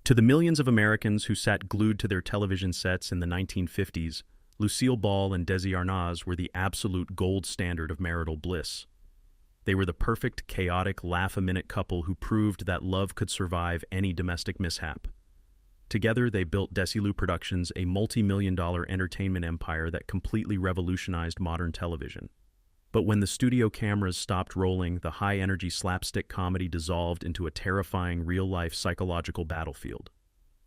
To the millions of Americans who sat glued to their television sets in the 1950s, Lucille Ball and Desi Arnaz were the absolute gold standard of marital bliss. They were the perfect, chaotic, laugh-a-minute couple who proved that love could survive any domestic mishap. Together, they built Desilu Productions, a multi-million-dollar entertainment empire that completely revolutionized modern television. But when the studio cameras stopped rolling, the high-energy slapstick comedy dissolved into a terrifying real-life psychological battlefield.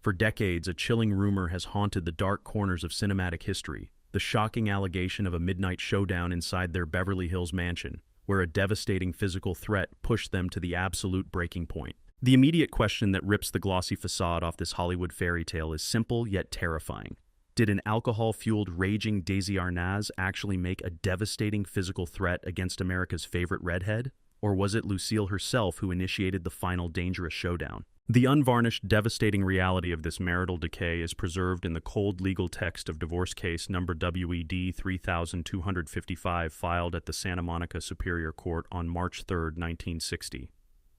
For decades, a chilling rumor has haunted the dark corners of cinematic history, the shocking allegation of a midnight showdown inside their Beverly Hills mansion, where a devastating physical threat pushed them to the absolute breaking point. The immediate question that rips the glossy facade off this Hollywood fairy tale is simple yet terrifying. Did an alcohol-fueled, raging Desi Arnaz actually make a devastating physical threat against America's favorite redhead? Or was it Lucille herself who initiated the final dangerous showdown? The unvarnished, devastating reality of this marital decay is preserved in the cold legal text of divorce case number WED 3255 filed at the Santa Monica Superior Court on March 3, 1960.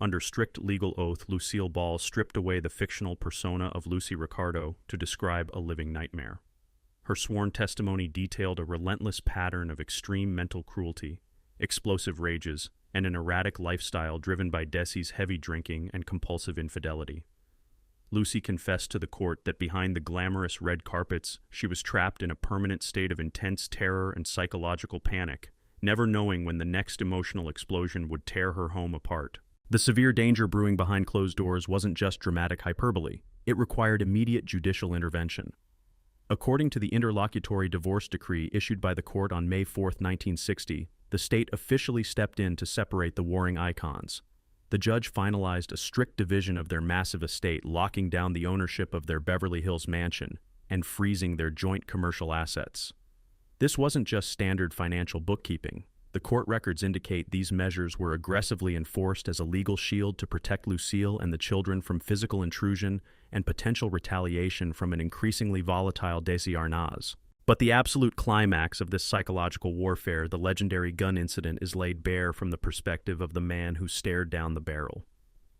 Under strict legal oath, Lucille Ball stripped away the fictional persona of Lucy Ricardo to describe a living nightmare. Her sworn testimony detailed a relentless pattern of extreme mental cruelty, explosive rages, and an erratic lifestyle driven by Desi's heavy drinking and compulsive infidelity. Lucy confessed to the court that behind the glamorous red carpets, she was trapped in a permanent state of intense terror and psychological panic, never knowing when the next emotional explosion would tear her home apart. The severe danger brewing behind closed doors wasn't just dramatic hyperbole. It required immediate judicial intervention. According to the interlocutory divorce decree issued by the court on May 4, 1960, the state officially stepped in to separate the warring icons. The judge finalized a strict division of their massive estate, locking down the ownership of their Beverly Hills mansion and freezing their joint commercial assets. This wasn't just standard financial bookkeeping. The court records indicate these measures were aggressively enforced as a legal shield to protect Lucille and the children from physical intrusion and potential retaliation from an increasingly volatile Desi Arnaz. But the absolute climax of this psychological warfare, the legendary gun incident, is laid bare from the perspective of the man who stared down the barrel.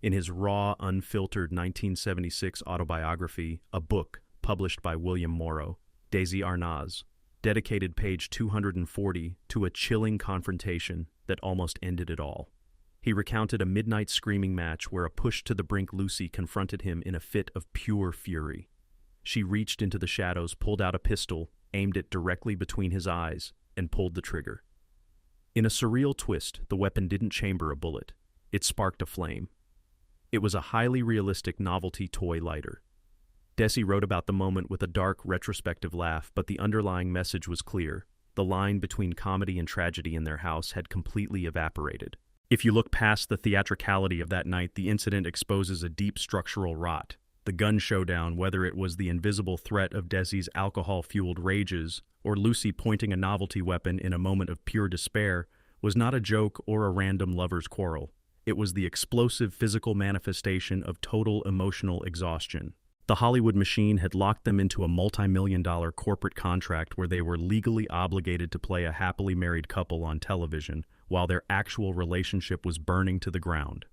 In his raw, unfiltered 1976 autobiography, a book published by William Morrow, Desi Arnaz, dedicated page 240 to a chilling confrontation that almost ended it all. He recounted a midnight screaming match where a pushed-to-the-brink Lucy confronted him in a fit of pure fury. She reached into the shadows, pulled out a pistol, aimed it directly between his eyes, and pulled the trigger. In a surreal twist, the weapon didn't chamber a bullet. It sparked a flame. It was a highly realistic novelty toy lighter. Desi wrote about the moment with a dark, retrospective laugh, but the underlying message was clear. The line between comedy and tragedy in their house had completely evaporated. If you look past the theatricality of that night, the incident exposes a deep structural rot. The gun showdown, whether it was the invisible threat of Desi's alcohol-fueled rages or Lucy pointing a novelty weapon in a moment of pure despair, was not a joke or a random lover's quarrel. It was the explosive physical manifestation of total emotional exhaustion. The Hollywood machine had locked them into a multi-million-dollar corporate contract where they were legally obligated to play a happily married couple on television, while their actual relationship was burning to the ground.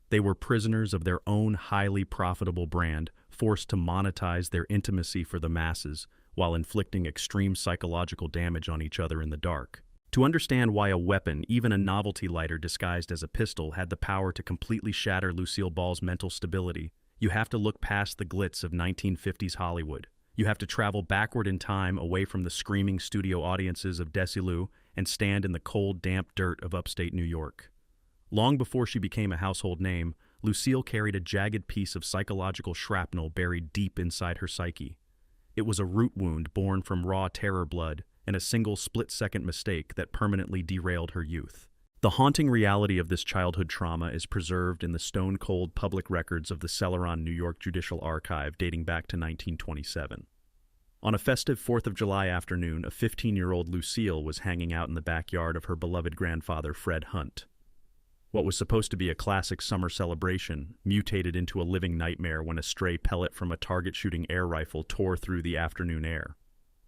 They were prisoners of their own highly profitable brand, forced to monetize their intimacy for the masses, while inflicting extreme psychological damage on each other in the dark. To understand why a weapon, even a novelty lighter disguised as a pistol, had the power to completely shatter Lucille Ball's mental stability, you have to look past the glitz of 1950s Hollywood. You have to travel backward in time, away from the screaming studio audiences of Desilu, and stand in the cold, damp dirt of upstate New York. Long before she became a household name, Lucille carried a jagged piece of psychological shrapnel buried deep inside her psyche. It was a root wound born from raw terror blood and a single split-second mistake that permanently derailed her youth. The haunting reality of this childhood trauma is preserved in the stone-cold public records of the Celeron, New York Judicial Archive dating back to 1927. On a festive 4th of July afternoon, a 15-year-old Lucille was hanging out in the backyard of her beloved grandfather, Fred Hunt. What was supposed to be a classic summer celebration mutated into a living nightmare when a stray pellet from a target-shooting air rifle tore through the afternoon air.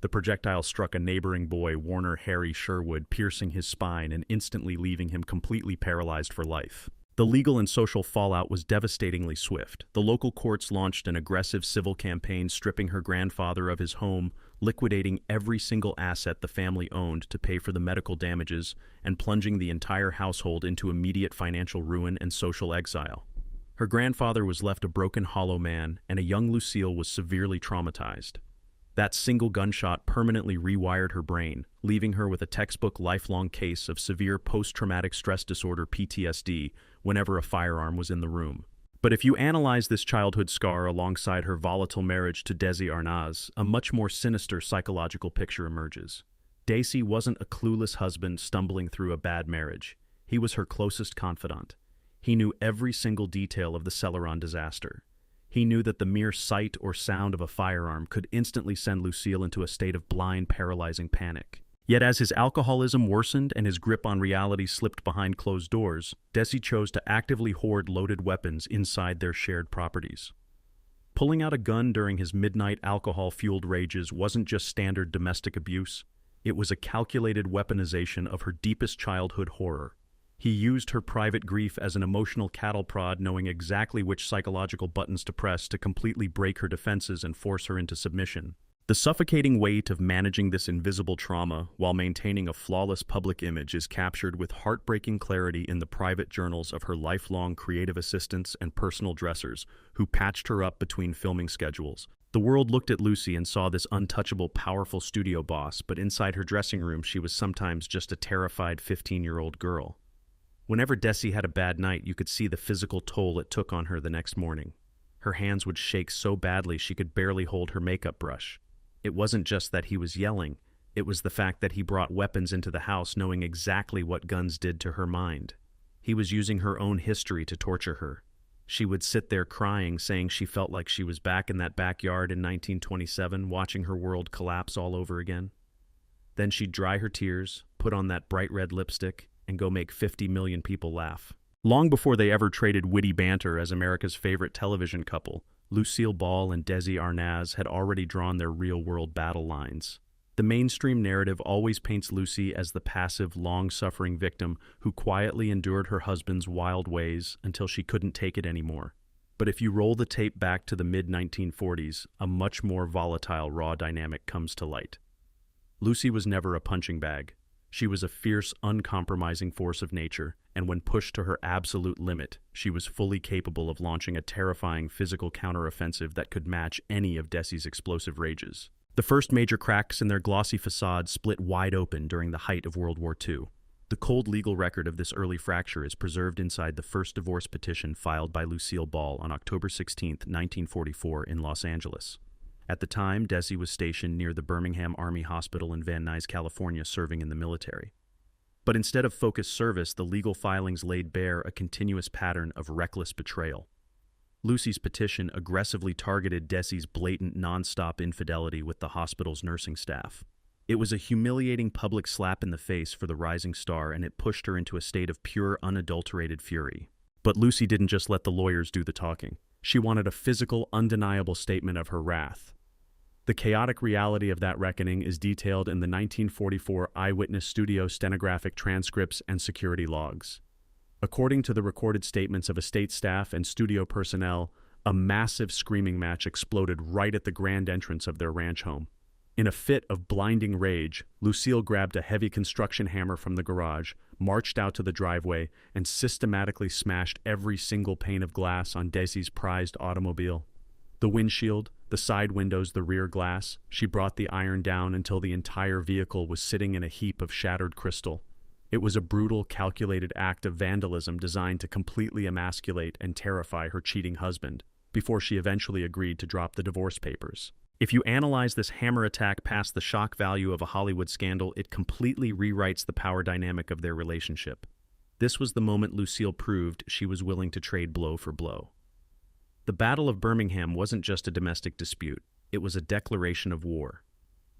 The projectile struck a neighboring boy, Warner Harry Sherwood, piercing his spine and instantly leaving him completely paralyzed for life. The legal and social fallout was devastatingly swift. The local courts launched an aggressive civil campaign stripping her grandfather of his home, liquidating every single asset the family owned to pay for the medical damages, and plunging the entire household into immediate financial ruin and social exile. Her grandfather was left a broken, hollow man, and a young Lucille was severely traumatized. That single gunshot permanently rewired her brain, leaving her with a textbook lifelong case of severe post-traumatic stress disorder (PTSD) whenever a firearm was in the room. But if you analyze this childhood scar alongside her volatile marriage to Desi Arnaz, a much more sinister psychological picture emerges. Desi wasn't a clueless husband stumbling through a bad marriage. He was her closest confidant. He knew every single detail of the Celeron disaster. He knew that the mere sight or sound of a firearm could instantly send Lucille into a state of blind, paralyzing panic. Yet as his alcoholism worsened and his grip on reality slipped behind closed doors, Desi chose to actively hoard loaded weapons inside their shared properties. Pulling out a gun during his midnight alcohol-fueled rages wasn't just standard domestic abuse. It was a calculated weaponization of her deepest childhood horror. He used her private grief as an emotional cattle prod, knowing exactly which psychological buttons to press to completely break her defenses and force her into submission. The suffocating weight of managing this invisible trauma while maintaining a flawless public image is captured with heartbreaking clarity in the private journals of her lifelong creative assistants and personal dressers, who patched her up between filming schedules. The world looked at Lucy and saw this untouchable, powerful studio boss, but inside her dressing room she was sometimes just a terrified 15-year-old girl. Whenever Desi had a bad night, you could see the physical toll it took on her the next morning. Her hands would shake so badly she could barely hold her makeup brush. It wasn't just that he was yelling, it was the fact that he brought weapons into the house knowing exactly what guns did to her mind. He was using her own history to torture her. She would sit there crying, saying she felt like she was back in that backyard in 1927, watching her world collapse all over again. Then she'd dry her tears, put on that bright red lipstick, and go make 50 million people laugh. Long before they ever traded witty banter as America's favorite television couple, Lucille Ball and Desi Arnaz had already drawn their real-world battle lines. The mainstream narrative always paints Lucy as the passive, long-suffering victim who quietly endured her husband's wild ways until she couldn't take it anymore. But if you roll the tape back to the mid-1940s, a much more volatile, raw dynamic comes to light. Lucy was never a punching bag. She was a fierce, uncompromising force of nature, and when pushed to her absolute limit, she was fully capable of launching a terrifying physical counteroffensive that could match any of Desi's explosive rages. The first major cracks in their glossy facade split wide open during the height of World War II. The cold legal record of this early fracture is preserved inside the first divorce petition filed by Lucille Ball on October 16, 1944, in Los Angeles. At the time, Desi was stationed near the Birmingham Army Hospital in Van Nuys, California, serving in the military. But instead of focused service, the legal filings laid bare a continuous pattern of reckless betrayal. Lucy's petition aggressively targeted Desi's blatant, non-stop infidelity with the hospital's nursing staff. It was a humiliating public slap in the face for the rising star, and it pushed her into a state of pure, unadulterated fury. But Lucy didn't just let the lawyers do the talking. She wanted a physical, undeniable statement of her wrath. The chaotic reality of that reckoning is detailed in the 1944 Eyewitness Studio stenographic transcripts and security logs. According to the recorded statements of estate staff and studio personnel, a massive screaming match exploded right at the grand entrance of their ranch home. In a fit of blinding rage, Lucille grabbed a heavy construction hammer from the garage, marched out to the driveway, and systematically smashed every single pane of glass on Desi's prized automobile. The windshield, the side windows, the rear glass. She brought the iron down until the entire vehicle was sitting in a heap of shattered crystal. It was a brutal, calculated act of vandalism designed to completely emasculate and terrify her cheating husband, before she eventually agreed to drop the divorce papers. If you analyze this hammer attack past the shock value of a Hollywood scandal, it completely rewrites the power dynamic of their relationship. This was the moment Lucille proved she was willing to trade blow for blow. The Battle of Birmingham wasn't just a domestic dispute, it was a declaration of war.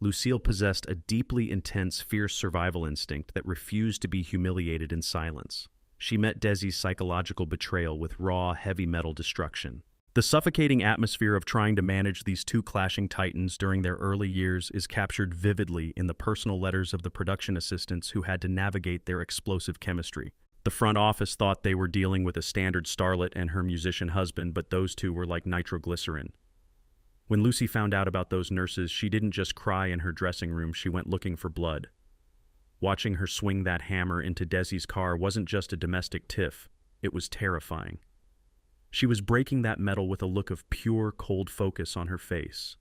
Lucille possessed a deeply intense, fierce survival instinct that refused to be humiliated in silence. She met Desi's psychological betrayal with raw, heavy metal destruction. The suffocating atmosphere of trying to manage these two clashing titans during their early years is captured vividly in the personal letters of the production assistants who had to navigate their explosive chemistry. The front office thought they were dealing with a standard starlet and her musician husband, but those two were like nitroglycerin. When Lucy found out about those nurses, she didn't just cry in her dressing room, she went looking for blood. Watching her swing that hammer into Desi's car wasn't just a domestic tiff, it was terrifying. She was breaking that metal with a look of pure, cold focus on her face.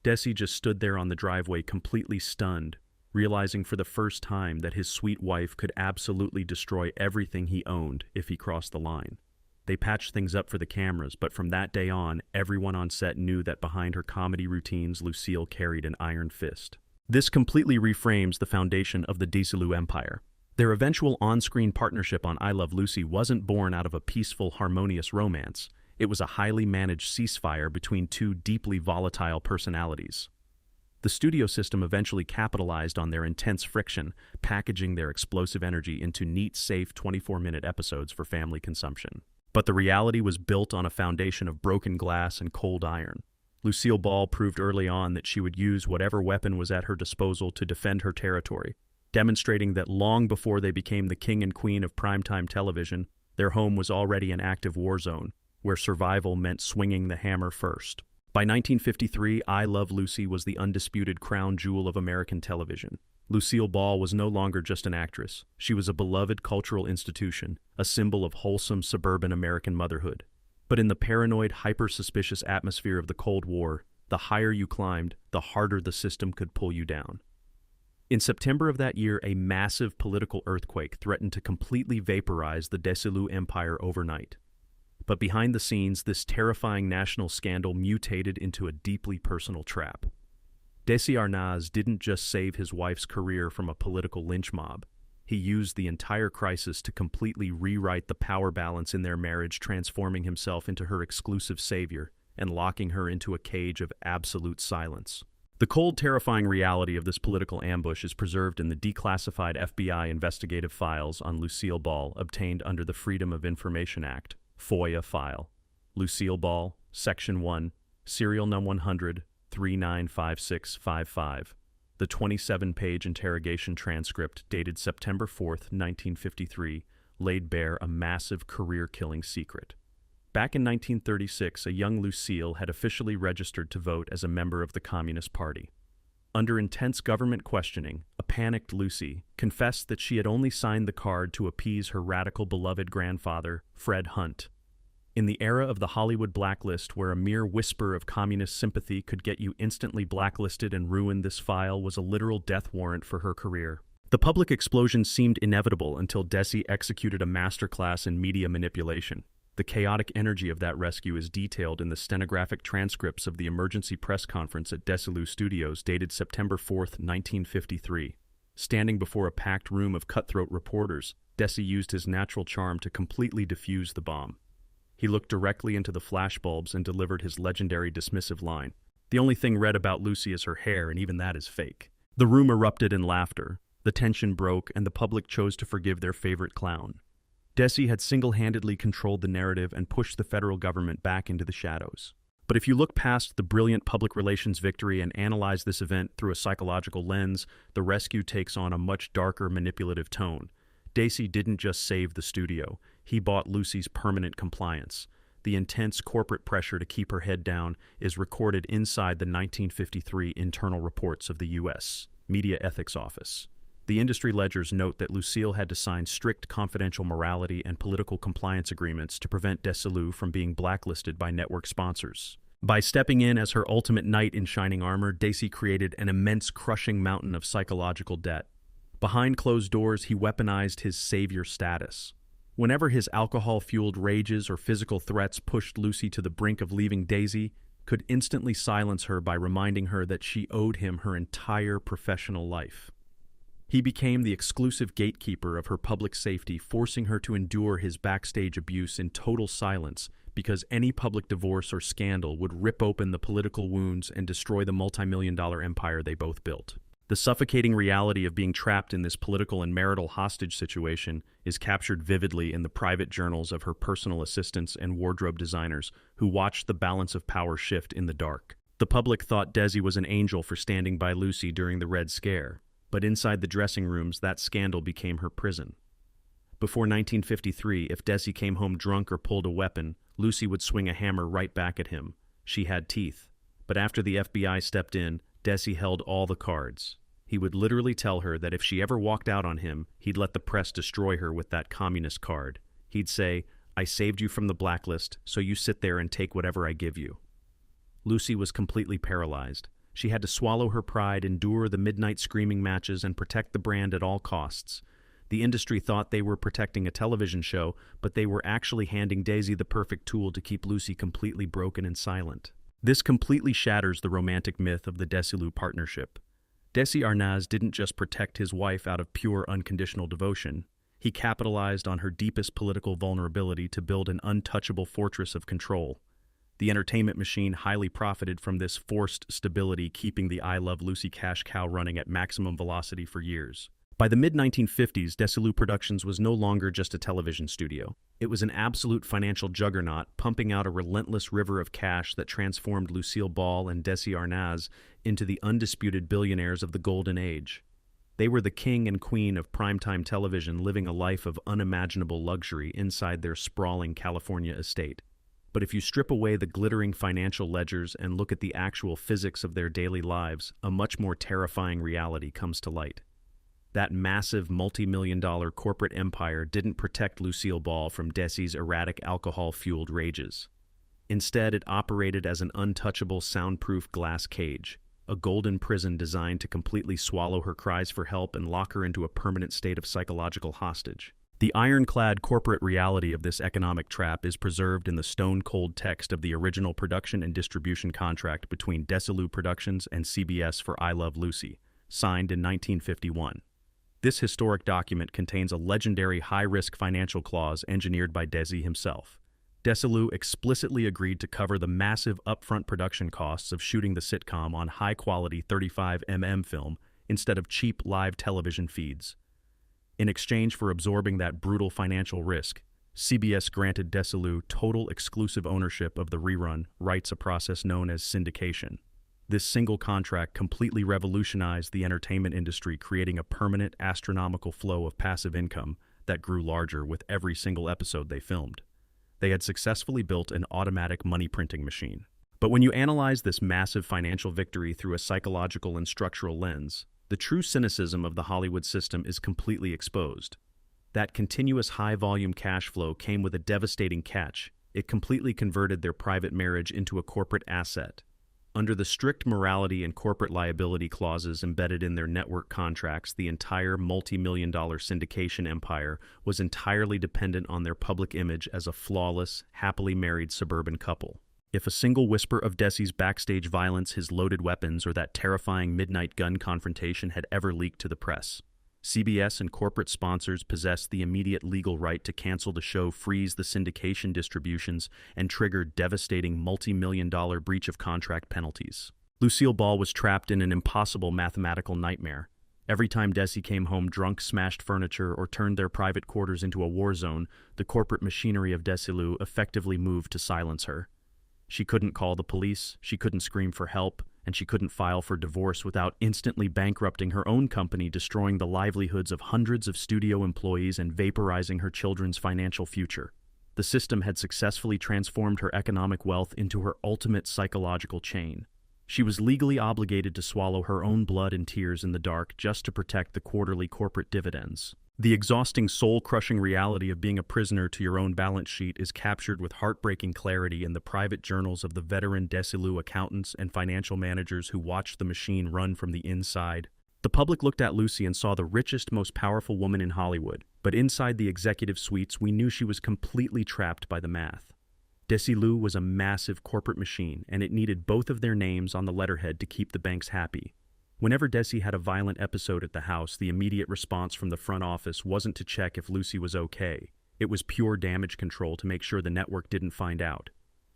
Desi just stood there on the driveway, completely stunned, realizing for the first time that his sweet wife could absolutely destroy everything he owned if he crossed the line. They patched things up for the cameras, but from that day on, everyone on set knew that behind her comedy routines, Lucille carried an iron fist. This completely reframes the foundation of the Desilu empire. Their eventual on-screen partnership on I Love Lucy wasn't born out of a peaceful, harmonious romance. It was a highly managed ceasefire between two deeply volatile personalities. The studio system eventually capitalized on their intense friction, packaging their explosive energy into neat, safe 24-minute episodes for family consumption. But the reality was built on a foundation of broken glass and cold iron. Lucille Ball proved early on that she would use whatever weapon was at her disposal to defend her territory, demonstrating that long before they became the king and queen of primetime television, their home was already an active war zone, where survival meant swinging the hammer first. By 1953, I Love Lucy was the undisputed crown jewel of American television. Lucille Ball was no longer just an actress. She was a beloved cultural institution, a symbol of wholesome suburban American motherhood. But in the paranoid, hyper-suspicious atmosphere of the Cold War, the higher you climbed, the harder the system could pull you down. In September of that year, a massive political earthquake threatened to completely vaporize the Desilu empire overnight. But behind the scenes, this terrifying national scandal mutated into a deeply personal trap. Desi Arnaz didn't just save his wife's career from a political lynch mob. He used the entire crisis to completely rewrite the power balance in their marriage, transforming himself into her exclusive savior and locking her into a cage of absolute silence. The cold, terrifying reality of this political ambush is preserved in the declassified FBI investigative files on Lucille Ball obtained under the Freedom of Information Act, FOIA file. Lucille Ball, Section 1, Serial Number 100, 395655. The 27-page interrogation transcript dated September 4, 1953, laid bare a massive career-killing secret. Back in 1936, a young Lucille had officially registered to vote as a member of the Communist Party. Under intense government questioning, a panicked Lucy confessed that she had only signed the card to appease her radical beloved grandfather, Fred Hunt. In the era of the Hollywood blacklist, where a mere whisper of communist sympathy could get you instantly blacklisted and ruin, this file was a literal death warrant for her career. The public explosion seemed inevitable until Desi executed a masterclass in media manipulation. The chaotic energy of that rescue is detailed in the stenographic transcripts of the emergency press conference at Desilu Studios dated September 4, 1953. Standing before a packed room of cutthroat reporters, Desi used his natural charm to completely defuse the bomb. He looked directly into the flashbulbs and delivered his legendary dismissive line. "The only thing red about Lucy is her hair, and even that is fake." The room erupted in laughter. The tension broke, and the public chose to forgive their favorite clown. Desi had single-handedly controlled the narrative and pushed the federal government back into the shadows. But if you look past the brilliant public relations victory and analyze this event through a psychological lens, the rescue takes on a much darker, manipulative tone. Desi didn't just save the studio. He bought Lucy's permanent compliance. The intense corporate pressure to keep her head down is recorded inside the 1953 internal reports of the U.S. Media Ethics Office. The industry ledgers note that Lucille had to sign strict confidential morality and political compliance agreements to prevent Desilu from being blacklisted by network sponsors. By stepping in as her ultimate knight in shining armor, Desi created an immense, crushing mountain of psychological debt. Behind closed doors, he weaponized his savior status. Whenever his alcohol-fueled rages or physical threats pushed Lucy to the brink of leaving, Desi could instantly silence her by reminding her that she owed him her entire professional life. He became the exclusive gatekeeper of her public safety, forcing her to endure his backstage abuse in total silence because any public divorce or scandal would rip open the political wounds and destroy the multi-million-dollar empire they both built. The suffocating reality of being trapped in this political and marital hostage situation is captured vividly in the private journals of her personal assistants and wardrobe designers who watched the balance of power shift in the dark. The public thought Desi was an angel for standing by Lucy during the Red Scare, but inside the dressing rooms, that scandal became her prison. Before 1953, if Desi came home drunk or pulled a weapon, Lucy would swing a hammer right back at him. She had teeth. But after the FBI stepped in, Desi held all the cards. He would literally tell her that if she ever walked out on him, he'd let the press destroy her with that communist card. He'd say, "I saved you from the blacklist, so you sit there and take whatever I give you." Lucy was completely paralyzed. She had to swallow her pride, endure the midnight screaming matches, and protect the brand at all costs. The industry thought they were protecting a television show, but they were actually handing Daisy the perfect tool to keep Lucy completely broken and silent. This completely shatters the romantic myth of the Desilu partnership. Desi Arnaz didn't just protect his wife out of pure unconditional devotion. He capitalized on her deepest political vulnerability to build an untouchable fortress of control. The entertainment machine highly profited from this forced stability, keeping the I Love Lucy cash cow running at maximum velocity for years. By the mid-1950s, Desilu Productions was no longer just a television studio. It was an absolute financial juggernaut, pumping out a relentless river of cash that transformed Lucille Ball and Desi Arnaz into the undisputed billionaires of the golden age. They were the king and queen of primetime television, living a life of unimaginable luxury inside their sprawling California estate. But if you strip away the glittering financial ledgers and look at the actual physics of their daily lives, a much more terrifying reality comes to light. That massive multi-million-dollar corporate empire didn't protect Lucille Ball from Desi's erratic alcohol-fueled rages. Instead, it operated as an untouchable soundproof glass cage, a golden prison designed to completely swallow her cries for help and lock her into a permanent state of psychological hostage. The ironclad corporate reality of this economic trap is preserved in the stone-cold text of the original production and distribution contract between Desilu Productions and CBS for I Love Lucy, signed in 1951. This historic document contains a legendary high-risk financial clause engineered by Desi himself. Desilu explicitly agreed to cover the massive upfront production costs of shooting the sitcom on high-quality 35mm film instead of cheap live television feeds. In exchange for absorbing that brutal financial risk, CBS granted Desilu total exclusive ownership of the rerun rights, a process known as syndication. This single contract completely revolutionized the entertainment industry, creating a permanent, astronomical flow of passive income that grew larger with every single episode they filmed. They had successfully built an automatic money printing machine. But when you analyze this massive financial victory through a psychological and structural lens, the true cynicism of the Hollywood system is completely exposed. That continuous high-volume cash flow came with a devastating catch. It completely converted their private marriage into a corporate asset. Under the strict morality and corporate liability clauses embedded in their network contracts, the entire multi-million-dollar syndication empire was entirely dependent on their public image as a flawless, happily married suburban couple. If a single whisper of Desi's backstage violence, his loaded weapons, or that terrifying midnight gun confrontation had ever leaked to the press, CBS and corporate sponsors possessed the immediate legal right to cancel the show, freeze the syndication distributions, and trigger devastating multi-million-dollar breach of contract penalties. Lucille Ball was trapped in an impossible mathematical nightmare. Every time Desi came home drunk, smashed furniture, or turned their private quarters into a war zone, the corporate machinery of Desilu effectively moved to silence her. She couldn't call the police, she couldn't scream for help, and she couldn't file for divorce without instantly bankrupting her own company, destroying the livelihoods of hundreds of studio employees and vaporizing her children's financial future. The system had successfully transformed her economic wealth into her ultimate psychological chain. She was legally obligated to swallow her own blood and tears in the dark just to protect the quarterly corporate dividends. The exhausting, soul-crushing reality of being a prisoner to your own balance sheet is captured with heartbreaking clarity in the private journals of the veteran Desilu accountants and financial managers who watched the machine run from the inside. The public looked at Lucy and saw the richest, most powerful woman in Hollywood, but inside the executive suites, we knew she was completely trapped by the math. Desilu was a massive corporate machine, and it needed both of their names on the letterhead to keep the banks happy. Whenever Desi had a violent episode at the house, the immediate response from the front office wasn't to check if Lucy was okay. It was pure damage control to make sure the network didn't find out.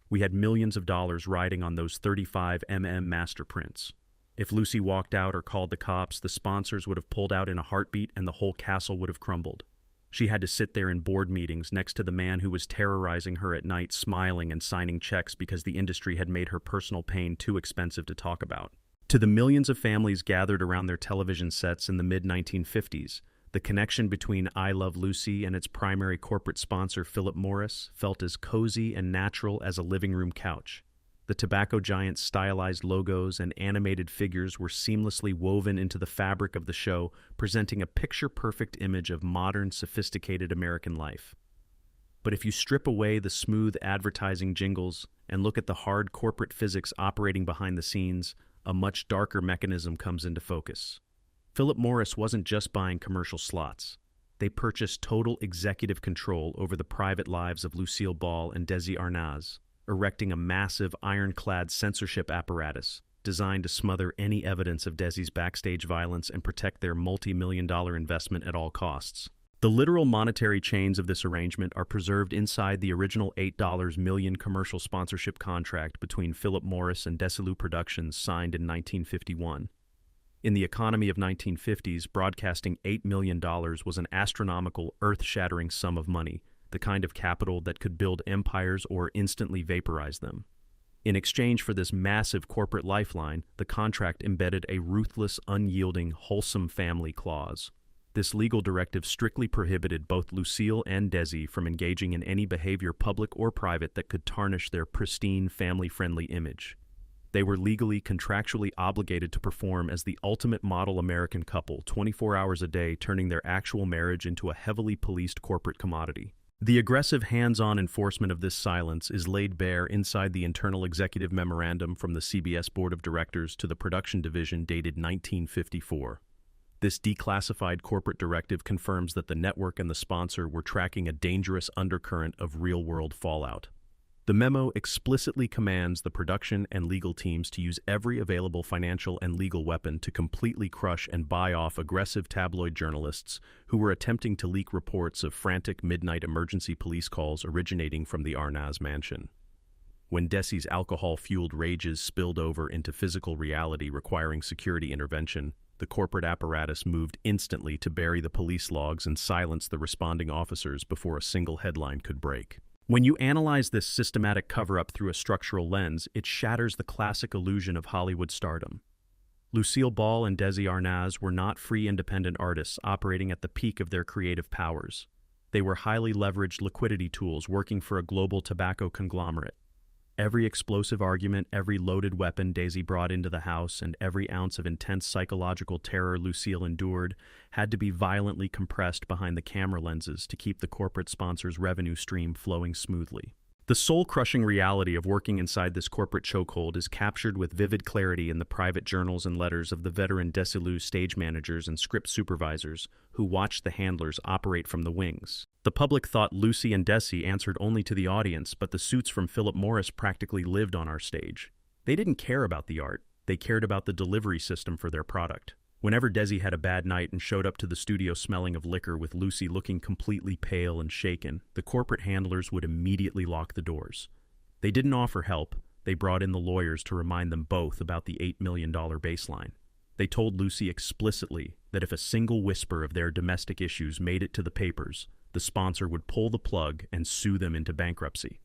We had millions of dollars riding on those 35mm master prints. If Lucy walked out or called the cops, the sponsors would have pulled out in a heartbeat and the whole castle would have crumbled. She had to sit there in board meetings next to the man who was terrorizing her at night, smiling and signing checks because the industry had made her personal pain too expensive to talk about. To the millions of families gathered around their television sets in the mid-1950s, The connection between I Love Lucy and its primary corporate sponsor, Philip Morris, felt as cozy and natural as a living room couch. The tobacco giant's stylized logos and animated figures were seamlessly woven into the fabric of the show, presenting a picture-perfect image of modern, sophisticated American life. But if you strip away the smooth advertising jingles and look at the hard corporate physics operating behind the scenes, a much darker mechanism comes into focus. Philip Morris wasn't just buying commercial slots. They purchased total executive control over the private lives of Lucille Ball and Desi Arnaz, erecting a massive ironclad censorship apparatus designed to smother any evidence of Desi's backstage violence and protect their multi-million-dollar investment at all costs. The literal monetary chains of this arrangement are preserved inside the original $8 million commercial sponsorship contract between Philip Morris and Desilu Productions signed in 1951. In the economy of 1950s, broadcasting $8 million was an astronomical, earth-shattering sum of money, the kind of capital that could build empires or instantly vaporize them. In exchange for this massive corporate lifeline, the contract embedded a ruthless, unyielding, wholesome family clause. This legal directive strictly prohibited both Lucille and Desi from engaging in any behavior, public or private, that could tarnish their pristine, family-friendly image. They were legally, contractually obligated to perform as the ultimate model American couple, 24 hours a day, turning their actual marriage into a heavily policed corporate commodity. The aggressive hands-on enforcement of this silence is laid bare inside the internal executive memorandum from the CBS Board of Directors to the production division dated 1954. This declassified corporate directive confirms that the network and the sponsor were tracking a dangerous undercurrent of real-world fallout. The memo explicitly commands the production and legal teams to use every available financial and legal weapon to completely crush and buy off aggressive tabloid journalists who were attempting to leak reports of frantic midnight emergency police calls originating from the Arnaz mansion. When Desi's alcohol-fueled rages spilled over into physical reality requiring security intervention, the corporate apparatus moved instantly to bury the police logs and silence the responding officers before a single headline could break. When you analyze this systematic cover-up through a structural lens, it shatters the classic illusion of Hollywood stardom. Lucille Ball and Desi Arnaz were not free independent artists operating at the peak of their creative powers. They were highly leveraged liquidity tools working for a global tobacco conglomerate. Every explosive argument, every loaded weapon Desi brought into the house, and every ounce of intense psychological terror Lucille endured had to be violently compressed behind the camera lenses to keep the corporate sponsor's revenue stream flowing smoothly. The soul-crushing reality of working inside this corporate chokehold is captured with vivid clarity in the private journals and letters of the veteran Desilu stage managers and script supervisors who watched the handlers operate from the wings. The public thought Lucy and Desi answered only to the audience, but the suits from Philip Morris practically lived on our stage. They didn't care about the art, they cared about the delivery system for their product. Whenever Desi had a bad night and showed up to the studio smelling of liquor with Lucy looking completely pale and shaken, the corporate handlers would immediately lock the doors. They didn't offer help, they brought in the lawyers to remind them both about the $8 million baseline. They told Lucy explicitly that if a single whisper of their domestic issues made it to the papers, the sponsor would pull the plug and sue them into bankruptcy.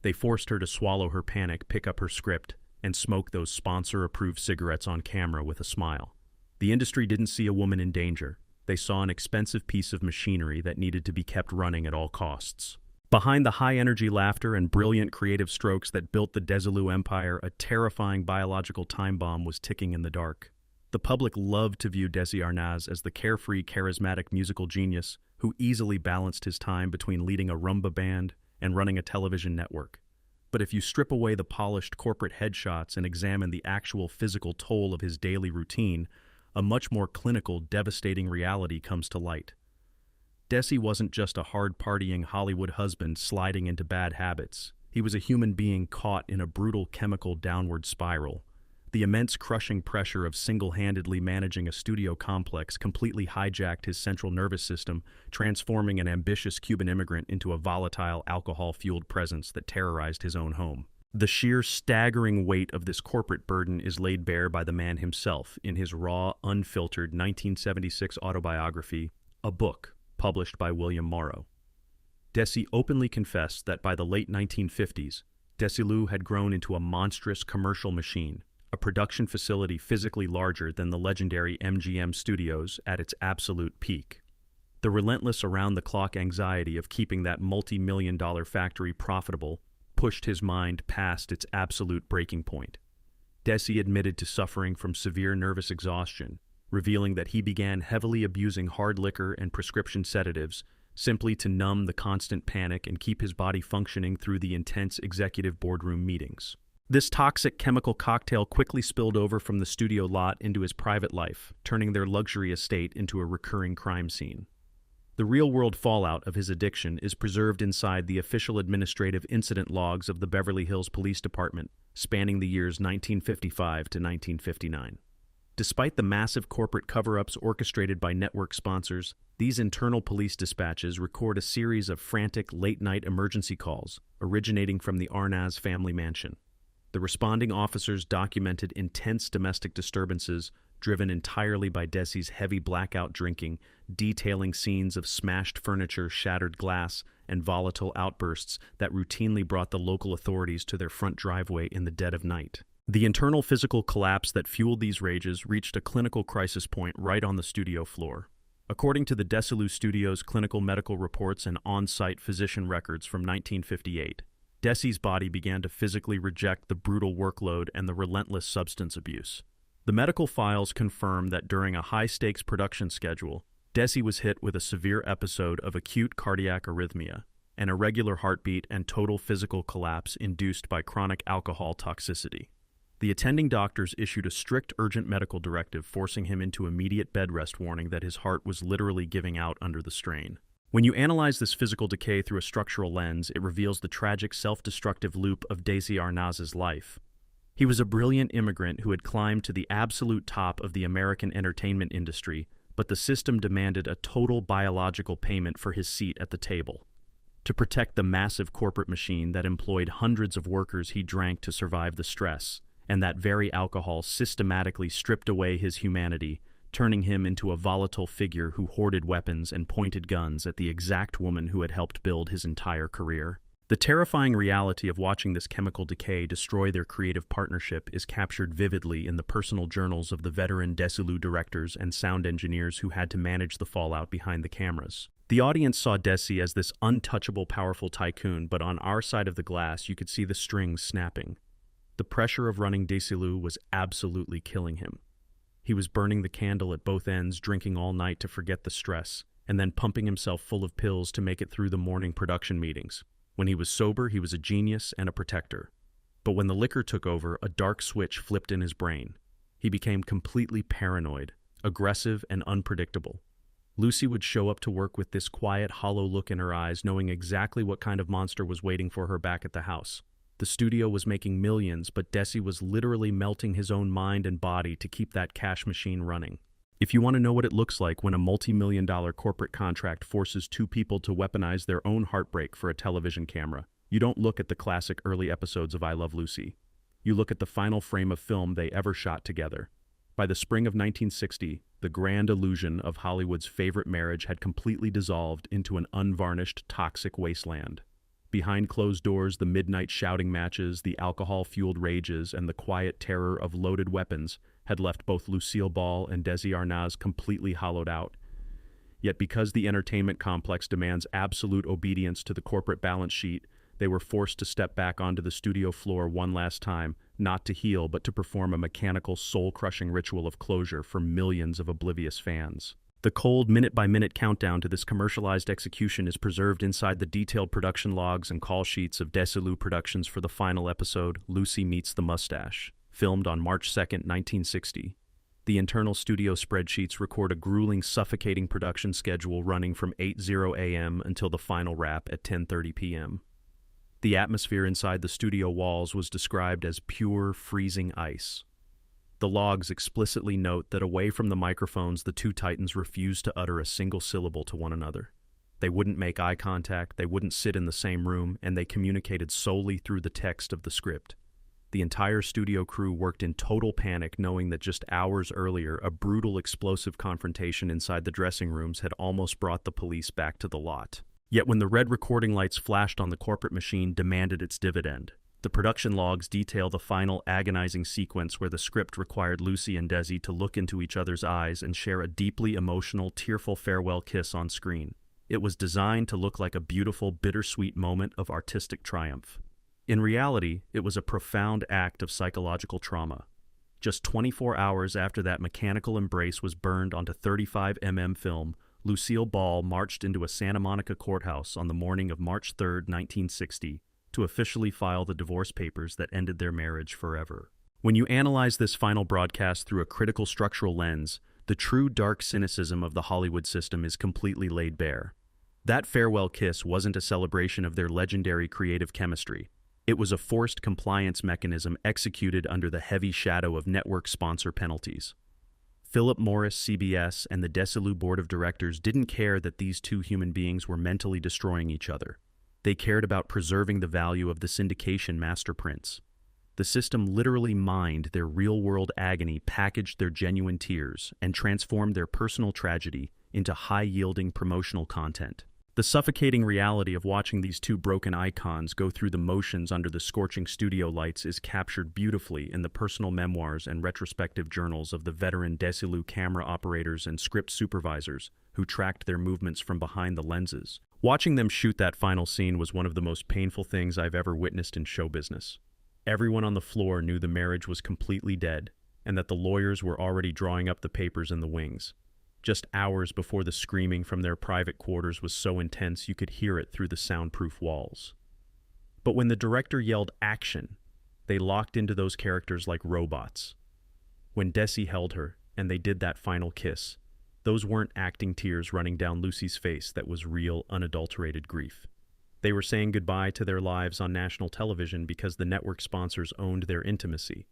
They forced her to swallow her panic, pick up her script, and smoke those sponsor-approved cigarettes on camera with a smile. The industry didn't see a woman in danger. They saw an expensive piece of machinery that needed to be kept running at all costs. Behind the high-energy laughter and brilliant creative strokes that built the Desilu empire, a terrifying biological time bomb was ticking in the dark. The public loved to view Desi Arnaz as the carefree, charismatic musical genius who easily balanced his time between leading a rumba band and running a television network. But if you strip away the polished corporate headshots and examine the actual physical toll of his daily routine, a much more clinical, devastating reality comes to light. Desi wasn't just a hard-partying Hollywood husband sliding into bad habits. He was a human being caught in a brutal chemical downward spiral. The immense crushing pressure of single-handedly managing a studio complex completely hijacked his central nervous system, transforming an ambitious Cuban immigrant into a volatile, alcohol-fueled presence that terrorized his own home. The sheer staggering weight of this corporate burden is laid bare by the man himself in his raw, unfiltered 1976 autobiography, A Book, published by William Morrow. Desi openly confessed that by the late 1950s, Desilu had grown into a monstrous commercial machine, a production facility physically larger than the legendary MGM studios at its absolute peak. The relentless around-the-clock anxiety of keeping that multi-million-dollar factory profitable pushed his mind past its absolute breaking point. Desi admitted to suffering from severe nervous exhaustion, revealing that he began heavily abusing hard liquor and prescription sedatives simply to numb the constant panic and keep his body functioning through the intense executive boardroom meetings. This toxic chemical cocktail quickly spilled over from the studio lot into his private life, turning their luxury estate into a recurring crime scene. The real-world fallout of his addiction is preserved inside the official administrative incident logs of the Beverly Hills Police Department, spanning the years 1955 to 1959. Despite the massive corporate cover-ups orchestrated by network sponsors, these internal police dispatches record a series of frantic late-night emergency calls originating from the Arnaz family mansion. The responding officers documented intense domestic disturbances driven entirely by Desi's heavy blackout drinking, detailing scenes of smashed furniture, shattered glass, and volatile outbursts that routinely brought the local authorities to their front driveway in the dead of night. The internal physical collapse that fueled these rages reached a clinical crisis point right on the studio floor. According to the Desilu Studio's clinical medical reports and on-site physician records from 1958, Desi's body began to physically reject the brutal workload and the relentless substance abuse. The medical files confirm that during a high-stakes production schedule, Desi was hit with a severe episode of acute cardiac arrhythmia, an irregular heartbeat, and total physical collapse induced by chronic alcohol toxicity. The attending doctors issued a strict urgent medical directive forcing him into immediate bed rest, warning that his heart was literally giving out under the strain. When you analyze this physical decay through a structural lens, it reveals the tragic self-destructive loop of Desi Arnaz's life. He was a brilliant immigrant who had climbed to the absolute top of the American entertainment industry, but the system demanded a total biological payment for his seat at the table. To protect the massive corporate machine that employed hundreds of workers, he drank to survive the stress, and that very alcohol systematically stripped away his humanity, turning him into a volatile figure who hoarded weapons and pointed guns at the exact woman who had helped build his entire career. The terrifying reality of watching this chemical decay destroy their creative partnership is captured vividly in the personal journals of the veteran Desilu directors and sound engineers who had to manage the fallout behind the cameras. The audience saw Desi as this untouchable, powerful tycoon, but on our side of the glass, you could see the strings snapping. The pressure of running Desilu was absolutely killing him. He was burning the candle at both ends, drinking all night to forget the stress, and then pumping himself full of pills to make it through the morning production meetings. When he was sober, he was a genius and a protector. But when the liquor took over, a dark switch flipped in his brain. He became completely paranoid, aggressive, and unpredictable. Lucy would show up to work with this quiet, hollow look in her eyes, knowing exactly what kind of monster was waiting for her back at the house. The studio was making millions, but Desi was literally melting his own mind and body to keep that cash machine running. If you want to know what it looks like when a multi-million-dollar corporate contract forces two people to weaponize their own heartbreak for a television camera, you don't look at the classic early episodes of I Love Lucy. You look at the final frame of film they ever shot together. By the spring of 1960, the grand illusion of Hollywood's favorite marriage had completely dissolved into an unvarnished, toxic wasteland. Behind closed doors, the midnight shouting matches, the alcohol-fueled rages, and the quiet terror of loaded weapons had left both Lucille Ball and Desi Arnaz completely hollowed out. Yet because the entertainment complex demands absolute obedience to the corporate balance sheet, they were forced to step back onto the studio floor one last time, not to heal but to perform a mechanical, soul-crushing ritual of closure for millions of oblivious fans. The cold, minute-by-minute countdown to this commercialized execution is preserved inside the detailed production logs and call sheets of Desilu Productions for the final episode, Lucy Meets the Mustache, filmed on March 2, 1960. The internal studio spreadsheets record a grueling, suffocating production schedule running from 8:00 a.m. until the final wrap at 10:30 p.m. The atmosphere inside the studio walls was described as pure, freezing ice. The logs explicitly note that away from the microphones, the two titans refused to utter a single syllable to one another. They wouldn't make eye contact, they wouldn't sit in the same room, and they communicated solely through the text of the script. The entire studio crew worked in total panic, knowing that just hours earlier, a brutal, explosive confrontation inside the dressing rooms had almost brought the police back to the lot. Yet when the red recording lights flashed on, the corporate machine demanded its dividend. The production logs detail the final agonizing sequence where the script required Lucy and Desi to look into each other's eyes and share a deeply emotional, tearful farewell kiss on screen. It was designed to look like a beautiful, bittersweet moment of artistic triumph. In reality, it was a profound act of psychological trauma. Just 24 hours after that mechanical embrace was burned onto 35mm film, Lucille Ball marched into a Santa Monica courthouse on the morning of March 3, 1960, to officially file the divorce papers that ended their marriage forever. When you analyze this final broadcast through a critical structural lens, the true dark cynicism of the Hollywood system is completely laid bare. That farewell kiss wasn't a celebration of their legendary creative chemistry. It was a forced compliance mechanism executed under the heavy shadow of network sponsor penalties. Philip Morris, CBS, and the Desilu board of directors didn't care that these two human beings were mentally destroying each other. They cared about preserving the value of the syndication master prints. The system literally mined their real-world agony, packaged their genuine tears, and transformed their personal tragedy into high-yielding promotional content. The suffocating reality of watching these two broken icons go through the motions under the scorching studio lights is captured beautifully in the personal memoirs and retrospective journals of the veteran Desilu camera operators and script supervisors who tracked their movements from behind the lenses. Watching them shoot that final scene was one of the most painful things I've ever witnessed in show business. Everyone on the floor knew the marriage was completely dead, and that the lawyers were already drawing up the papers in the wings. Just hours before the screaming from their private quarters was so intense you could hear it through the soundproof walls. But when the director yelled action, they locked into those characters like robots. When Desi held her, and they did that final kiss, those weren't acting tears running down Lucy's face, that was real, unadulterated grief. They were saying goodbye to their lives on national television because the network sponsors owned their intimacy.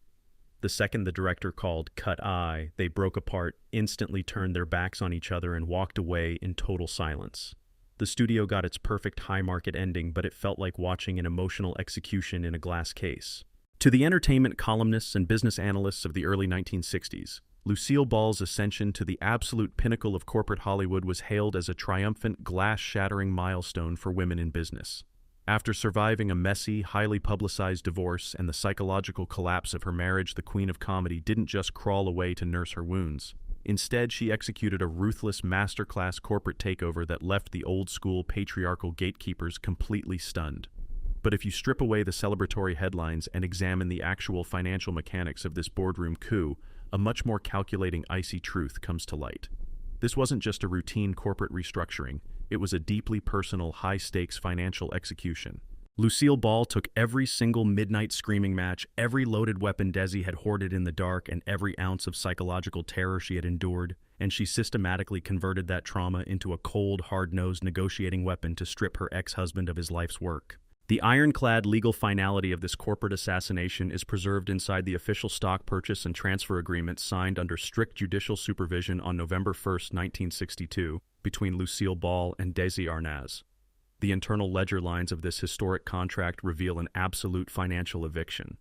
The second the director called "cut eye," they broke apart, instantly turned their backs on each other, and walked away in total silence. The studio got its perfect high-market ending, but it felt like watching an emotional execution in a glass case. To the entertainment columnists and business analysts of the early 1960s, Lucille Ball's ascension to the absolute pinnacle of corporate Hollywood was hailed as a triumphant, glass-shattering milestone for women in business. After surviving a messy, highly publicized divorce and the psychological collapse of her marriage, the Queen of Comedy didn't just crawl away to nurse her wounds. Instead, she executed a ruthless masterclass corporate takeover that left the old-school patriarchal gatekeepers completely stunned. But if you strip away the celebratory headlines and examine the actual financial mechanics of this boardroom coup, a much more calculating, icy truth comes to light. This wasn't just a routine corporate restructuring. It was a deeply personal, high-stakes financial execution. Lucille Ball took every single midnight screaming match, every loaded weapon Desi had hoarded in the dark, and every ounce of psychological terror she had endured, and she systematically converted that trauma into a cold, hard-nosed negotiating weapon to strip her ex-husband of his life's work. The ironclad legal finality of this corporate assassination is preserved inside the official stock purchase and transfer agreement signed under strict judicial supervision on November 1, 1962, between Lucille Ball and Desi Arnaz. The internal ledger lines of this historic contract reveal an absolute financial eviction.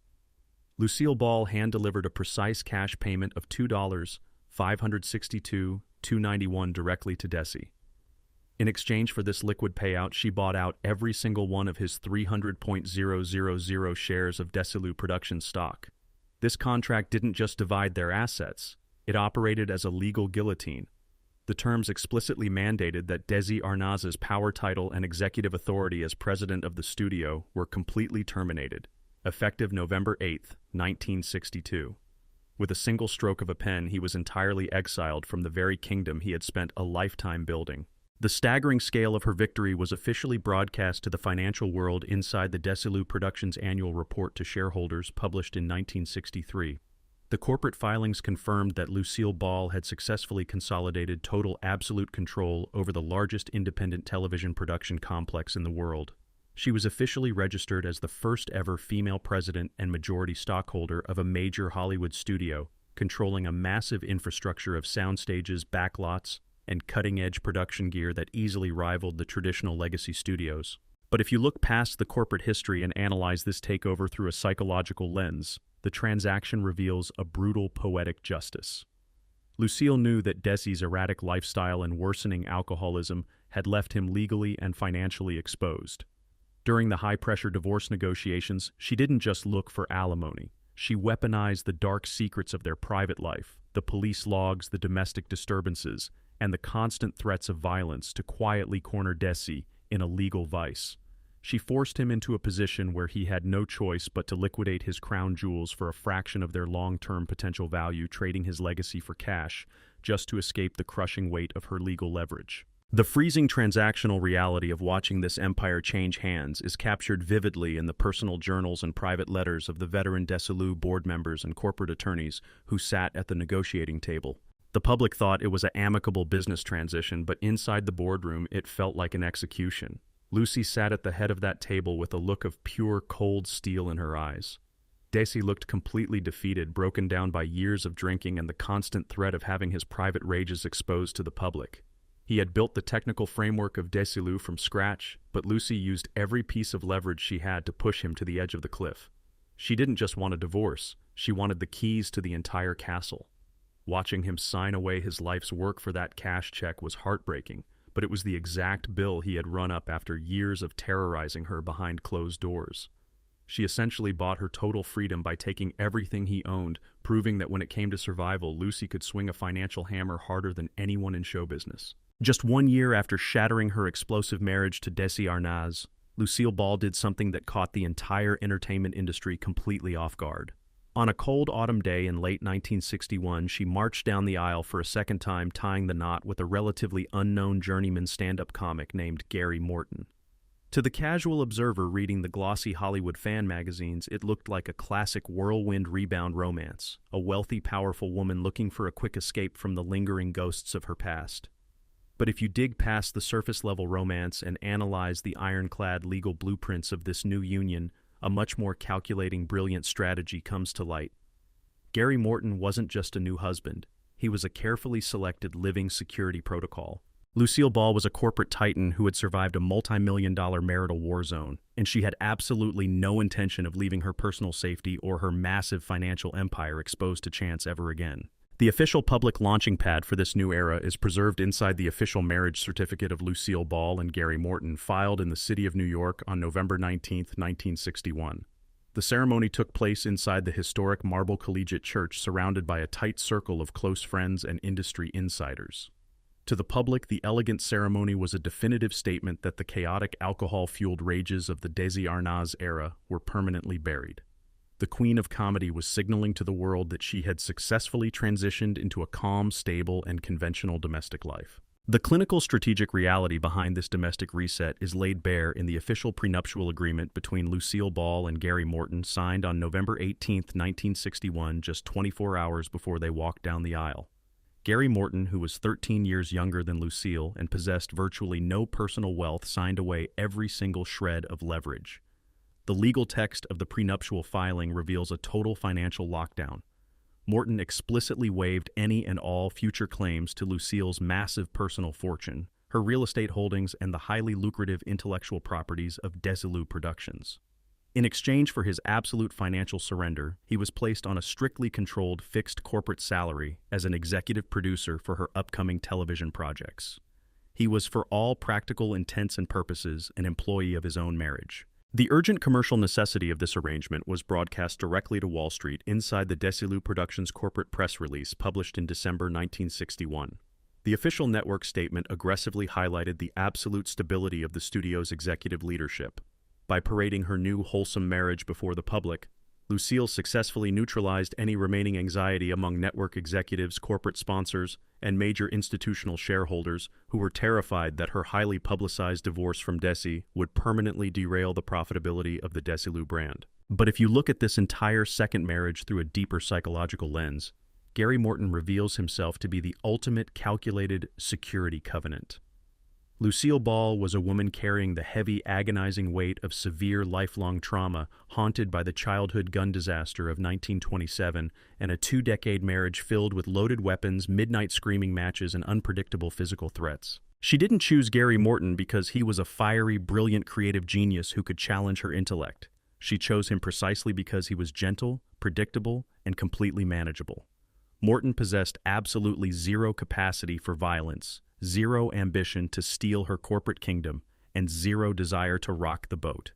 Lucille Ball hand-delivered a precise cash payment of $2,562,291 directly to Desi. In exchange for this liquid payout, she bought out every single one of his 300,000 shares of Desilu production stock. This contract didn't just divide their assets, it operated as a legal guillotine. The terms explicitly mandated that Desi Arnaz's power, title, and executive authority as president of the studio were completely terminated, effective November 8, 1962. With a single stroke of a pen, he was entirely exiled from the very kingdom he had spent a lifetime building. The staggering scale of her victory was officially broadcast to the financial world inside the Desilu Productions annual report to shareholders published in 1963. The corporate filings confirmed that Lucille Ball had successfully consolidated total absolute control over the largest independent television production complex in the world. She was officially registered as the first ever female president and majority stockholder of a major Hollywood studio, controlling a massive infrastructure of sound stages, backlots, and cutting-edge production gear that easily rivaled the traditional legacy studios. But if you look past the corporate history and analyze this takeover through a psychological lens, the transaction reveals a brutal poetic justice. Lucille knew that Desi's erratic lifestyle and worsening alcoholism had left him legally and financially exposed. During the high-pressure divorce negotiations, she didn't just look for alimony. She weaponized the dark secrets of their private life, the police logs, the domestic disturbances, and the constant threats of violence to quietly corner Desi in a legal vice. She forced him into a position where he had no choice but to liquidate his crown jewels for a fraction of their long-term potential value, trading his legacy for cash, just to escape the crushing weight of her legal leverage. The freezing transactional reality of watching this empire change hands is captured vividly in the personal journals and private letters of the veteran Desilu board members and corporate attorneys who sat at the negotiating table. The public thought it was an amicable business transition, but inside the boardroom it felt like an execution. Lucy sat at the head of that table with a look of pure cold steel in her eyes. Desi looked completely defeated, broken down by years of drinking and the constant threat of having his private rages exposed to the public. He had built the technical framework of Desilu from scratch, but Lucy used every piece of leverage she had to push him to the edge of the cliff. She didn't just want a divorce, she wanted the keys to the entire castle. Watching him sign away his life's work for that cash check was heartbreaking, but it was the exact bill he had run up after years of terrorizing her behind closed doors. She essentially bought her total freedom by taking everything he owned, proving that when it came to survival, Lucy could swing a financial hammer harder than anyone in show business. Just 1 year after shattering her explosive marriage to Desi Arnaz, Lucille Ball did something that caught the entire entertainment industry completely off guard. On a cold autumn day in late 1961, she marched down the aisle for a second time, tying the knot with a relatively unknown journeyman stand-up comic named Gary Morton. To the casual observer reading the glossy Hollywood fan magazines, it looked like a classic whirlwind rebound romance, a wealthy, powerful woman looking for a quick escape from the lingering ghosts of her past. But if you dig past the surface-level romance and analyze the ironclad legal blueprints of this new union, a much more calculating, brilliant strategy comes to light. Gary Morton wasn't just a new husband. He was a carefully selected living security protocol. Lucille Ball was a corporate titan who had survived a multi-million-dollar marital war zone, and she had absolutely no intention of leaving her personal safety or her massive financial empire exposed to chance ever again. The official public launching pad for this new era is preserved inside the official marriage certificate of Lucille Ball and Gary Morton, filed in the city of New York on November 19, 1961. The ceremony took place inside the historic Marble Collegiate Church, surrounded by a tight circle of close friends and industry insiders. To the public, the elegant ceremony was a definitive statement that the chaotic alcohol-fueled rages of the Desi Arnaz era were permanently buried. The Queen of Comedy was signaling to the world that she had successfully transitioned into a calm, stable, and conventional domestic life. The clinical strategic reality behind this domestic reset is laid bare in the official prenuptial agreement between Lucille Ball and Gary Morton, signed on November 18, 1961, just 24 hours before they walked down the aisle. Gary Morton, who was 13 years younger than Lucille and possessed virtually no personal wealth, signed away every single shred of leverage. The legal text of the prenuptial filing reveals a total financial lockdown. Morton explicitly waived any and all future claims to Lucille's massive personal fortune, her real estate holdings, and the highly lucrative intellectual properties of Desilu Productions. In exchange for his absolute financial surrender, he was placed on a strictly controlled fixed corporate salary as an executive producer for her upcoming television projects. He was, for all practical intents and purposes, an employee of his own marriage. The urgent commercial necessity of this arrangement was broadcast directly to Wall Street inside the Desilu Productions corporate press release published in December 1961. The official network statement aggressively highlighted the absolute stability of the studio's executive leadership. By parading her new wholesome marriage before the public, Lucille successfully neutralized any remaining anxiety among network executives, corporate sponsors, and major institutional shareholders who were terrified that her highly publicized divorce from Desi would permanently derail the profitability of the Desilu brand. But if you look at this entire second marriage through a deeper psychological lens, Gary Morton reveals himself to be the ultimate calculated security covenant. Lucille Ball was a woman carrying the heavy, agonizing weight of severe, lifelong trauma, haunted by the childhood gun disaster of 1927 and a 2-decade marriage filled with loaded weapons, midnight screaming matches, and unpredictable physical threats. She didn't choose Gary Morton because he was a fiery, brilliant creative genius who could challenge her intellect. She chose him precisely because he was gentle, predictable, and completely manageable. Morton possessed absolutely zero capacity for violence, zero ambition to steal her corporate kingdom, and zero desire to rock the boat.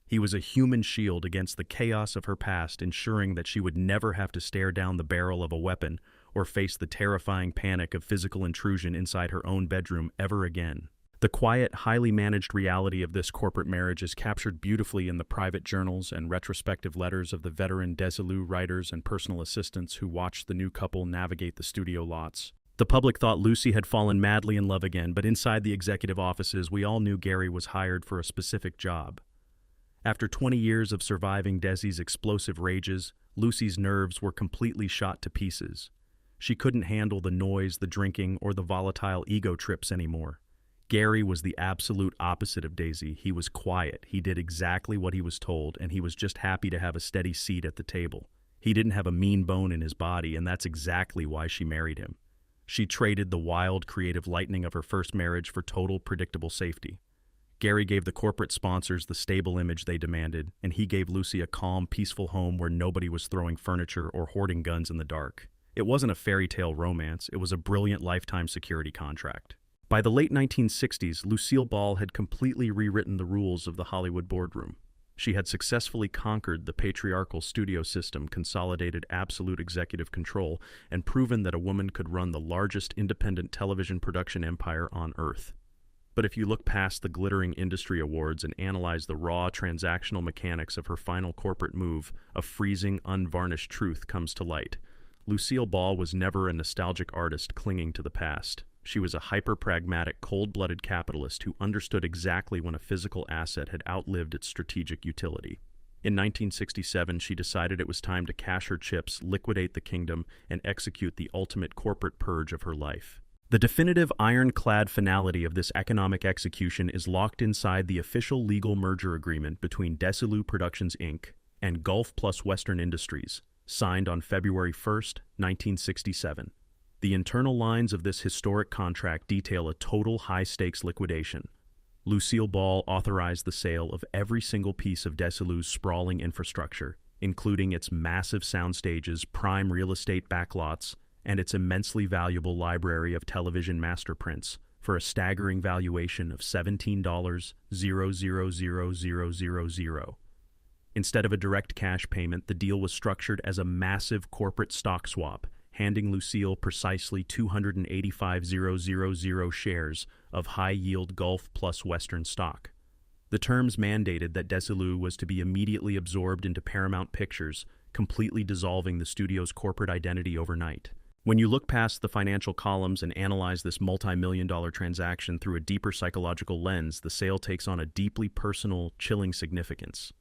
He was a human shield against the chaos of her past, ensuring that she would never have to stare down the barrel of a weapon or face the terrifying panic of physical intrusion inside her own bedroom ever again. The quiet, highly managed reality of this corporate marriage is captured beautifully in the private journals and retrospective letters of the veteran Desilu writers and personal assistants who watched the new couple navigate the studio lots. The public thought Lucy had fallen madly in love again, but inside the executive offices, we all knew Gary was hired for a specific job. After 20 years of surviving Desi's explosive rages, Lucy's nerves were completely shot to pieces. She couldn't handle the noise, the drinking, or the volatile ego trips anymore. Gary was the absolute opposite of Daisy. He was quiet, he did exactly what he was told, and he was just happy to have a steady seat at the table. He didn't have a mean bone in his body, and that's exactly why she married him. She traded the wild, creative lightning of her first marriage for total, predictable safety. Gary gave the corporate sponsors the stable image they demanded, and he gave Lucy a calm, peaceful home where nobody was throwing furniture or hoarding guns in the dark. It wasn't a fairy tale romance, it was a brilliant lifetime security contract. By the late 1960s, Lucille Ball had completely rewritten the rules of the Hollywood boardroom. She had successfully conquered the patriarchal studio system, consolidated absolute executive control, and proven that a woman could run the largest independent television production empire on Earth. But if you look past the glittering industry awards and analyze the raw transactional mechanics of her final corporate move, a freezing, unvarnished truth comes to light. Lucille Ball was never a nostalgic artist clinging to the past. She was a hyper-pragmatic, cold-blooded capitalist who understood exactly when a physical asset had outlived its strategic utility. In 1967, she decided it was time to cash her chips, liquidate the kingdom, and execute the ultimate corporate purge of her life. The definitive ironclad finality of this economic execution is locked inside the official legal merger agreement between Desilu Productions, Inc. and Gulf Plus Western Industries, signed on February 1, 1967. The internal lines of this historic contract detail a total high-stakes liquidation. Lucille Ball authorized the sale of every single piece of Desilu's sprawling infrastructure, including its massive sound stages, prime real estate backlots, and its immensely valuable library of television master prints, for a staggering valuation of $17,000,000. Instead of a direct cash payment, the deal was structured as a massive corporate stock swap, handing Lucille precisely 285,000 shares of high-yield Gulf Plus Western stock. The terms mandated that Desilu was to be immediately absorbed into Paramount Pictures, completely dissolving the studio's corporate identity overnight. When you look past the financial columns and analyze this multi-million-dollar transaction through a deeper psychological lens, the sale takes on a deeply personal, chilling significance.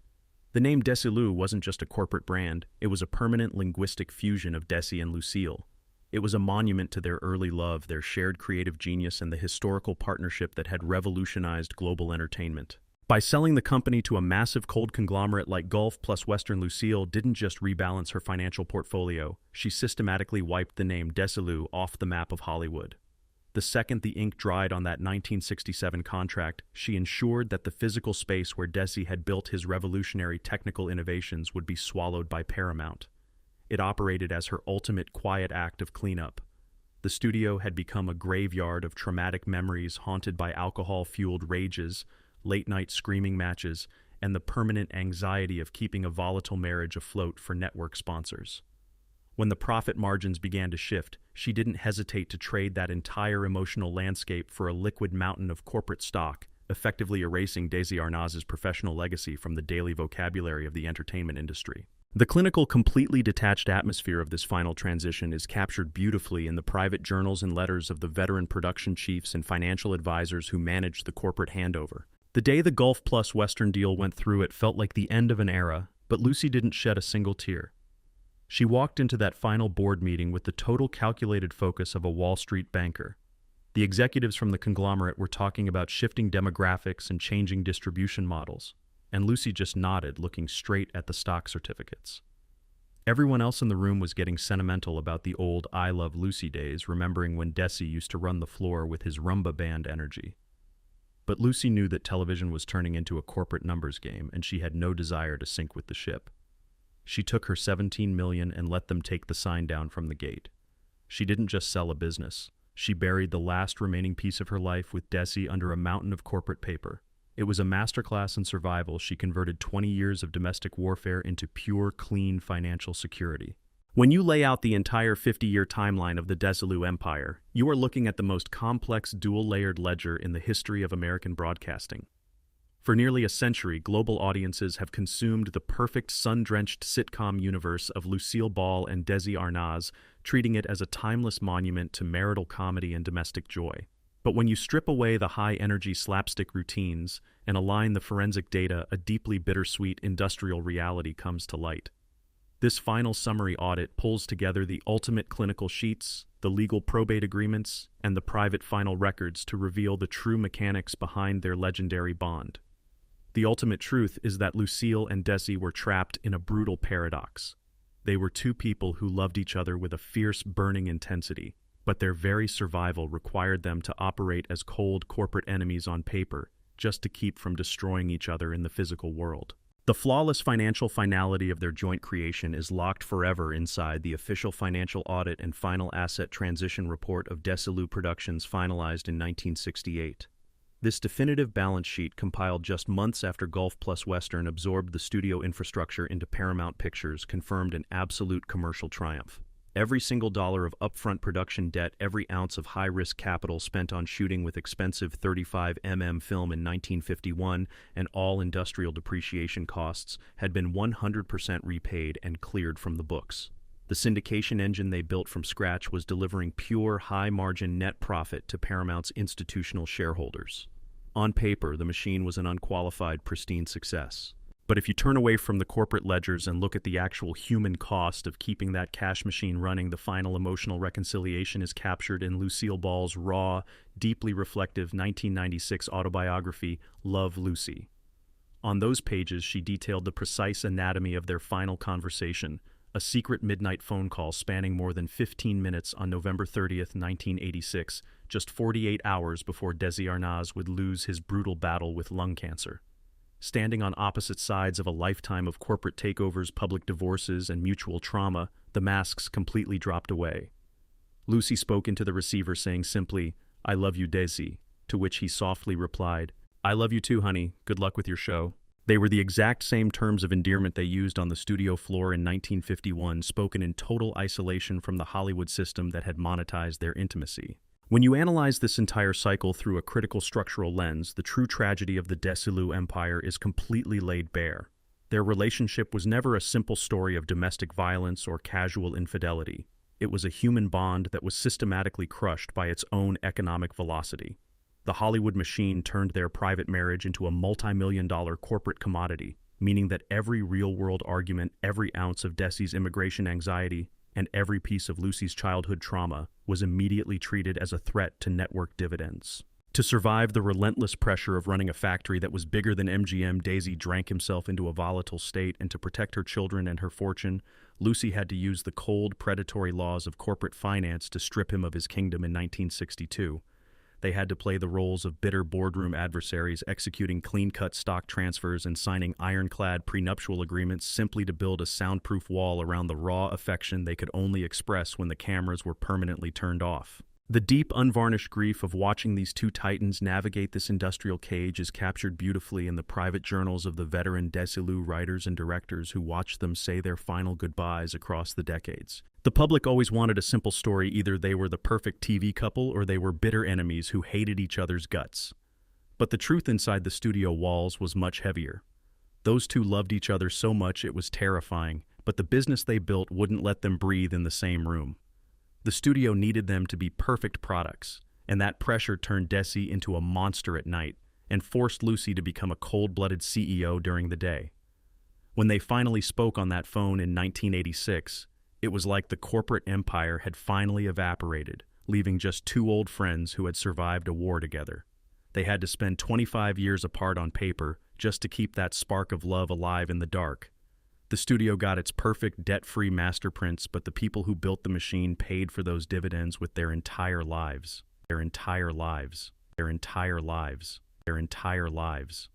The name Desilu wasn't just a corporate brand, it was a permanent linguistic fusion of Desi and Lucille. It was a monument to their early love, their shared creative genius, and the historical partnership that had revolutionized global entertainment. By selling the company to a massive cold conglomerate like Gulf Plus Western, Lucille didn't just rebalance her financial portfolio, she systematically wiped the name Desilu off the map of Hollywood. The second the ink dried on that 1967 contract, she ensured that the physical space where Desi had built his revolutionary technical innovations would be swallowed by Paramount. It operated as her ultimate quiet act of cleanup. The studio had become a graveyard of traumatic memories haunted by alcohol-fueled rages, late-night screaming matches, and the permanent anxiety of keeping a volatile marriage afloat for network sponsors. When the profit margins began to shift, she didn't hesitate to trade that entire emotional landscape for a liquid mountain of corporate stock, effectively erasing Desi Arnaz's professional legacy from the daily vocabulary of the entertainment industry. The clinical, completely detached atmosphere of this final transition is captured beautifully in the private journals and letters of the veteran production chiefs and financial advisors who managed the corporate handover. The day the Gulf Plus Western deal went through, it felt like the end of an era, but Lucy didn't shed a single tear. She walked into that final board meeting with the total calculated focus of a Wall Street banker. The executives from the conglomerate were talking about shifting demographics and changing distribution models, and Lucy just nodded, looking straight at the stock certificates. Everyone else in the room was getting sentimental about the old I Love Lucy days, remembering when Desi used to run the floor with his rumba band energy. But Lucy knew that television was turning into a corporate numbers game, and she had no desire to sink with the ship. She took her $17 million and let them take the sign down from the gate. She didn't just sell a business. She buried the last remaining piece of her life with Desi under a mountain of corporate paper. It was a masterclass in survival. She converted 20 years of domestic warfare into pure, clean financial security. When you lay out the entire 50-year timeline of the Desilu Empire, you are looking at the most complex dual-layered ledger in the history of American broadcasting. For nearly a century, global audiences have consumed the perfect sun-drenched sitcom universe of Lucille Ball and Desi Arnaz, treating it as a timeless monument to marital comedy and domestic joy. But when you strip away the high-energy slapstick routines and align the forensic data, a deeply bittersweet industrial reality comes to light. This final summary audit pulls together the ultimate clinical sheets, the legal probate agreements, and the private final records to reveal the true mechanics behind their legendary bond. The ultimate truth is that Lucille and Desi were trapped in a brutal paradox. They were two people who loved each other with a fierce, burning intensity, but their very survival required them to operate as cold corporate enemies on paper, just to keep from destroying each other in the physical world. The flawless financial finality of their joint creation is locked forever inside the official financial audit and final asset transition report of Desilu Productions finalized in 1968. This definitive balance sheet, compiled just months after Gulf Plus Western absorbed the studio infrastructure into Paramount Pictures, confirmed an absolute commercial triumph. Every single dollar of upfront production debt, every ounce of high-risk capital spent on shooting with expensive 35mm film in 1951, and all industrial depreciation costs had been 100% repaid and cleared from the books. The syndication engine they built from scratch was delivering pure, high-margin net profit to Paramount's institutional shareholders. On paper, the machine was an unqualified, pristine success. But if you turn away from the corporate ledgers and look at the actual human cost of keeping that cash machine running, the final emotional reconciliation is captured in Lucille Ball's raw, deeply reflective 1996 autobiography, Love, Lucy. On those pages, she detailed the precise anatomy of their final conversation, a secret midnight phone call spanning more than 15 minutes on November 30th, 1986, just 48 hours before Desi Arnaz would lose his brutal battle with lung cancer. Standing on opposite sides of a lifetime of corporate takeovers, public divorces, and mutual trauma, the masks completely dropped away. Lucy spoke into the receiver saying simply, "I love you, Desi," to which he softly replied, "I love you too, honey. Good luck with your show." They were the exact same terms of endearment they used on the studio floor in 1951, spoken in total isolation from the Hollywood system that had monetized their intimacy. When you analyze this entire cycle through a critical structural lens, the true tragedy of the Desilu Empire is completely laid bare. Their relationship was never a simple story of domestic violence or casual infidelity. It was a human bond that was systematically crushed by its own economic velocity. The Hollywood machine turned their private marriage into a multi-million-dollar corporate commodity, meaning that every real-world argument, every ounce of Desi's immigration anxiety, and every piece of Lucy's childhood trauma was immediately treated as a threat to network dividends. To survive the relentless pressure of running a factory that was bigger than MGM, Desi drank himself into a volatile state, and to protect her children and her fortune, Lucy had to use the cold, predatory laws of corporate finance to strip him of his kingdom in 1962. They had to play the roles of bitter boardroom adversaries, executing clean-cut stock transfers and signing ironclad prenuptial agreements simply to build a soundproof wall around the raw affection they could only express when the cameras were permanently turned off. The deep, unvarnished grief of watching these two titans navigate this industrial cage is captured beautifully in the private journals of the veteran Desilu writers and directors who watched them say their final goodbyes across the decades. The public always wanted a simple story: either they were the perfect TV couple or they were bitter enemies who hated each other's guts. But the truth inside the studio walls was much heavier. Those two loved each other so much it was terrifying, but the business they built wouldn't let them breathe in the same room. The studio needed them to be perfect products, and that pressure turned Desi into a monster at night and forced Lucy to become a cold-blooded CEO during the day. When they finally spoke on that phone in 1986, it was like the corporate empire had finally evaporated, leaving just two old friends who had survived a war together. They had to spend 25 years apart on paper just to keep that spark of love alive in the dark. The studio got its perfect, debt-free masterprints, but the people who built the machine paid for those dividends with their entire lives. Their entire lives. Their entire lives. Their entire lives.